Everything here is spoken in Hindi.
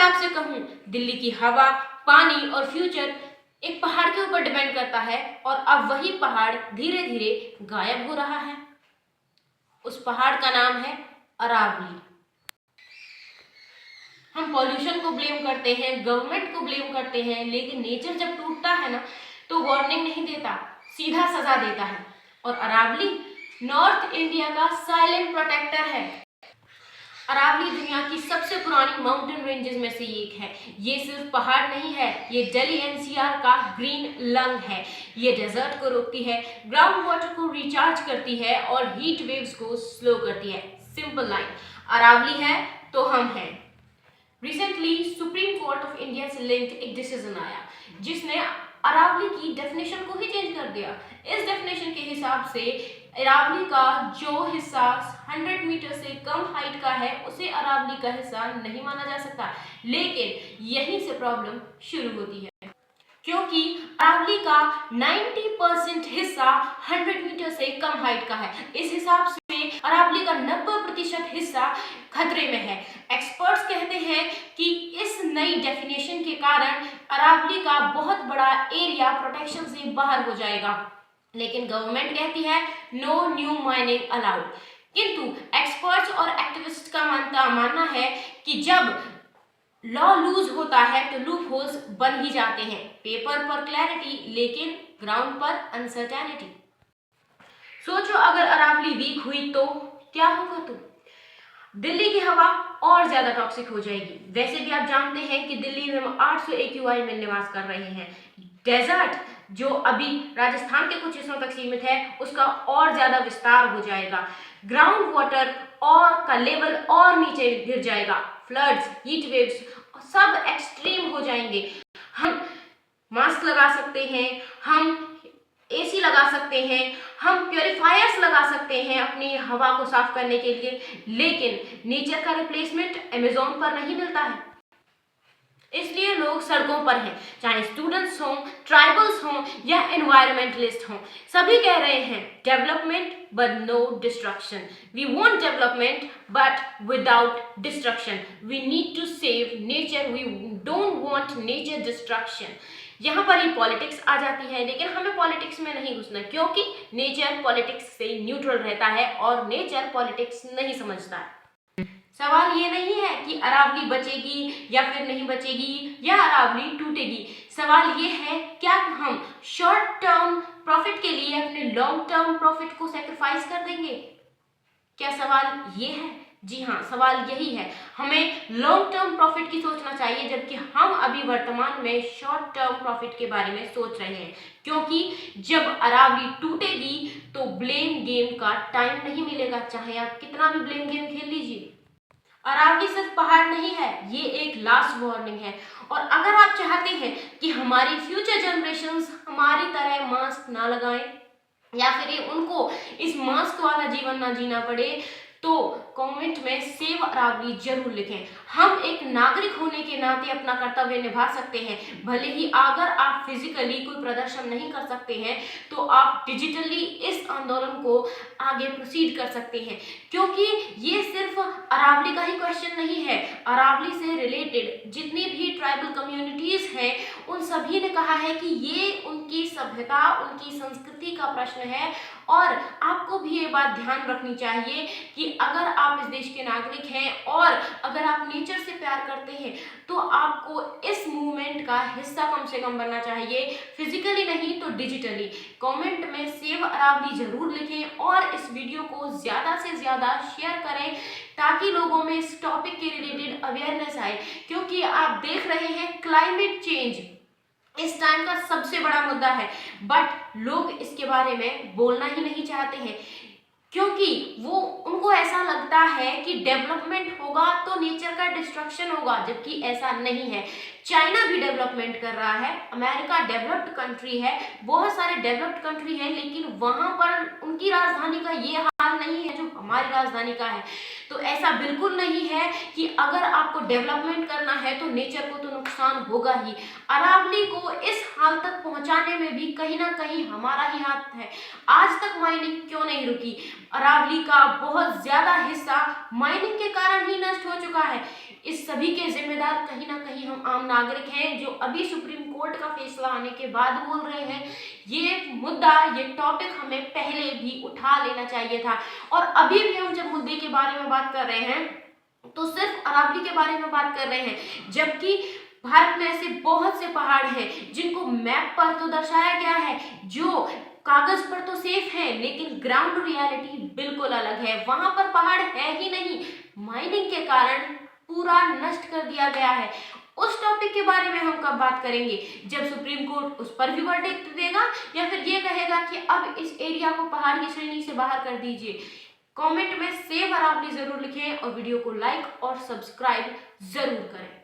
मैं आपसे कहूँ, दिल्ली की हवा, पानी और फ्यूचर एक पहाड़ के ऊपर डिपेंड करता है और अब वही पहाड़ धीरे धीरे गायब हो रहा है। उस पहाड़ का नाम है अरावली। हम पॉल्यूशन को ब्लेम करते हैं, गवर्नमेंट को ब्लेम करते हैं, लेकिन नेचर जब टूटता है ना तो वार्निंग नहीं देता, सीधा सजा देता है। और अरावली नॉर्थ इंडिया का साइलेंट प्रोटेक्टर है। अरावली दुनिया की सबसे पुरानी माउंटेन रेंजेस में से एक है। ये सिर्फ पहाड़ नहीं है, ये दिल्ली एनसीआर का ग्रीन लंग है। ये डेजर्ट को रोकती है, ग्राउंड वाटर को रिचार्ज करती है और हीट वेव्स को स्लो करती है। सिंपल लाइन, अरावली है तो हम हैं। Recently supreme court of India से लिंक एक डिसीजन आया जिसने अरावली की डेफिनेशन को ही चेंज कर दिया। इस डेफिनेशन के हिसाब से अरावली का जो हिस्सा 100 मीटर से कम हाइट का है उसे अरावली का हिस्सा नहीं माना जा सकता। लेकिन यहीं से प्रॉब्लम शुरू होती है, क्योंकि अरावली का 90% हिस्सा 100 मीटर से कम हाइट का है। इस हिसाब से अरावली का 90% हिस्सा खतरे में है। एक्सपर्ट्स कहते हैं कि इस नई डेफिनेशन के कारण अरावली का बहुत बड़ा एरिया प्रोटेक्शन से बाहर हो जाएगा। लेकिन गवर्नमेंट कहती है नो न्यू माइनिंग अलाउड। किंतु एक्सपर्ट्स और एक्टिविस्ट का मानना है कि जब लॉ लूज होता है तो लूप होल्स बन ही जाते हैं। पेपर पर क्लैरिटी लेकिन ग्राउंड पर अनसर्टेनिटी। सोचो अगर अरावली वीक हुई तो क्या होगा? तो दिल्ली की हवा और ज्यादा टॉक्सिक हो जाएगी। वैसे भी आप जानते हैं कि दिल्ली में हम 800 AQI में निवास कर रहे हैं। डेजर्ट जो अभी राजस्थान के कुछ हिस्सों तक सीमित है उसका और ज्यादा विस्तार हो जाएगा। ग्राउंड वाटर और का लेवल और नीचे गिर जाएगा। फ्लड्स, हीट वेव्स सब एक्सट्रीम हो जाएंगे। हम मास्क लगा सकते हैं, हम AC लगा सकते हैं, हम प्योरीफायर्स लगा सकते हैं अपनी हवा को साफ करने के लिए, लेकिन नेचर का रिप्लेसमेंट अमेज़न पर नहीं मिलता है। इसलिए लोग सड़कों पर हैं, चाहे स्टूडेंट्स हों, ट्राइबल्स हों या एनवायरमेंटलिस्ट हों। सभी कह रहे हैं development but no destruction. We want development but without destruction. We need to save nature, we don't want nature destruction. यहाँ पर ही पॉलिटिक्स आ जाती है, लेकिन हमें पॉलिटिक्स में नहीं घुसना, क्योंकि नेचर पॉलिटिक्स से न्यूट्रल रहता है और नेचर पॉलिटिक्स नहीं समझता है। सवाल ये नहीं है कि अरावली बचेगी या फिर नहीं बचेगी या अरावली टूटेगी। सवाल ये है क्या हम शॉर्ट टर्म प्रॉफिट के लिए अपने लॉन्ग टर्म प्रॉफिट को सैक्रिफाइस कर देंगे? क्या सवाल ये है? जी हाँ, सवाल यही है। हमें लॉन्ग टर्म प्रॉफिट की सोचना चाहिए, जबकि हम अभी वर्तमान में शॉर्ट टर्म प्रॉफिट के बारे में सोच रहे हैं। क्योंकि जब अरावली टूटेगी तो ब्लेम गेम का टाइम नहीं मिलेगा, चाहे आप कितना भी ब्लेम गेम खेल लीजिए। अरावली सिर्फ पहाड़ नहीं है, ये एक लास्ट वार्निंग है। और अगर आप चाहते हैं कि हमारी फ्यूचर जनरेशंस हमारी तरह मास्क ना लगाएं या फिर उनको इस मास्क वाला जीवन ना जीना पड़े, तो कमेंट में सेव अरावली जरूर लिखें। हम एक नागरिक होने के नाते अपना कर्तव्य निभा सकते हैं। भले ही अगर आप फिजिकली कोई प्रदर्शन नहीं कर सकते हैं तो आप डिजिटली इस आंदोलन को आगे प्रोसीड कर सकते हैं, क्योंकि ये सिर्फ अरावली का ही क्वेश्चन नहीं है। अरावली से रिलेटेड जितनी भी ट्राइबल कम्युनिटीज हैं उन सभी ने कहा है कि ये उनकी सभ्यता, उनकी संस्कृति का प्रश्न है। और आपको भी ये बात ध्यान रखनी चाहिए कि अगर आप इस देश के नागरिक हैं और अगर आप नेचर से प्यार करते हैं तो आपको इस मूवमेंट का हिस्सा कम से कम बनना चाहिए, फिजिकली नहीं तो डिजिटली। कमेंट में सेव अरावली जरूर लिखें और इस वीडियो को ज़्यादा से ज़्यादा शेयर करें ताकि लोगों में इस टॉपिक के रिलेटेड अवेयरनेस आए। क्योंकि आप देख रहे हैं क्लाइमेट चेंज इस टाइम का सबसे बड़ा मुद्दा है, बट लोग इसके बारे में बोलना ही नहीं चाहते हैं, क्योंकि उनको ऐसा लगता है कि डेवलपमेंट होगा तो नेचर का डिस्ट्रक्शन होगा, जबकि ऐसा नहीं है। चाइना भी डेवलपमेंट कर रहा है, अमेरिका डेवलप्ड कंट्री है, बहुत सारे डेवलप्ड कंट्री है, लेकिन वहां पर उनकी राजधानी का ये हाल नहीं है जो हमारी राजधानी का है। तो ऐसा बिल्कुल नहीं है कि अगर आपको डेवलपमेंट करना है तो नेचर को तो नुकसान होगा ही। अरावली को इस हाल तक पहुंचाने में भी कहीं ना कहीं हमारा ही हाथ है। आज तक माइनिंग क्यों नहीं रुकी? अरावली का बहुत ज्यादा हिस्सा माइनिंग के कारण ही नष्ट हो चुका है। इस सभी के जिम्मेदार कहीं ना कहीं हम आम नागरिक हैं, जो अभी सुप्रीम कोर्ट का फैसला आने के बाद बोल रहे हैं। ये मुद्दा, ये टॉपिक हमें पहले भी उठा लेना चाहिए था। और अभी भी हम जब मुद्दे के बारे में बात कर रहे हैं तो सिर्फ अरावली के बारे में बात कर रहे हैं, जबकि भारत में ऐसे बहुत से पहाड़ हैं जिनको मैप पर तो दर्शाया गया है, जो कागज पर तो सेफ है, लेकिन ग्राउंड रियलिटी बिल्कुल अलग है। वहां पर पहाड़ है ही नहीं, माइनिंग के कारण पूरा नष्ट कर दिया गया है। उस टॉपिक के बारे में हम कब बात करेंगे? जब सुप्रीम कोर्ट उस पर भी वर्डिक्ट देगा, या फिर ये कहेगा कि अब इस एरिया को पहाड़ की श्रेणी से बाहर कर दीजिए। कमेंट में सेव अरावली जरूर लिखें और वीडियो को लाइक और सब्सक्राइब जरूर करें।